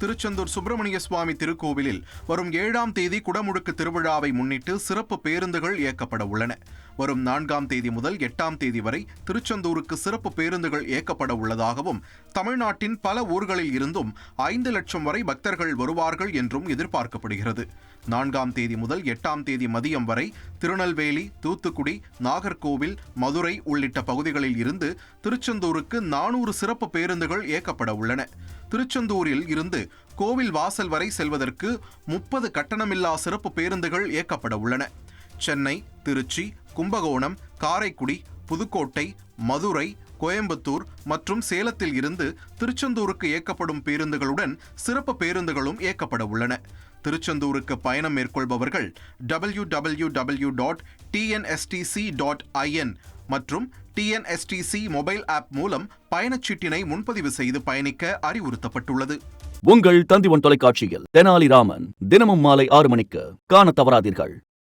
திருச்செந்தூர் சுப்பிரமணிய சுவாமி திருக்கோவிலில் வரும் 7ஆம் தேதி குடமுழுக்கு திருவிழாவை முன்னிட்டு சிறப்பு பேருந்துகள் இயக்கப்பட உள்ளன. வரும் 4ஆம் தேதி முதல் 8ஆம் தேதி வரை திருச்செந்தூருக்கு சிறப்பு பேருந்துகள் இயக்கப்பட உள்ளதாகவும், தமிழ்நாட்டின் பல ஊர்களில் இருந்தும் 5 லட்சம் வரை பக்தர்கள் வருவார்கள் என்றும் எதிர்பார்க்கப்படுகிறது. 4ஆம் தேதி முதல் 8ஆம் தேதி மதியம் வரை திருநெல்வேலி, தூத்துக்குடி, நாகர்கோவில், மதுரை உள்ளிட்ட பகுதிகளில் இருந்து திருச்செந்தூருக்கு 400 சிறப்பு பேருந்துகள் இயக்கப்பட உள்ளன. திருச்செந்தூரில் இருந்து கோவில் வாசல் வரை செல்வதற்கு 30 கட்டணமில்லா சிறப்பு பேருந்துகள் இயக்கப்பட உள்ளன. சென்னை, திருச்சி, கும்பகோணம், காரைக்குடி, புதுக்கோட்டை, மதுரை, கோயம்புத்தூர் மற்றும் சேலத்தில் இருந்து திருச்செந்தூருக்கு இயக்கப்படும் பேருந்துகளுடன் சிறப்பு பேருந்துகளும் இயக்கப்பட உள்ளன. திருச்செந்தூருக்கு பயணம் மேற்கொள்பவர்கள் www.tnstc.in மற்றும் TNSTC மொபைல் ஆப் மூலம் பயணச்சீட்டினை முன்பதிவு செய்து பயணிக்க அறிவுறுத்தப்பட்டுள்ளது. உங்கள் தந்திவன் தொலைக்காட்சியில் தெனாலிராமன் தினமும் மாலை 6 மணிக்கு காண தவறாதீர்கள்.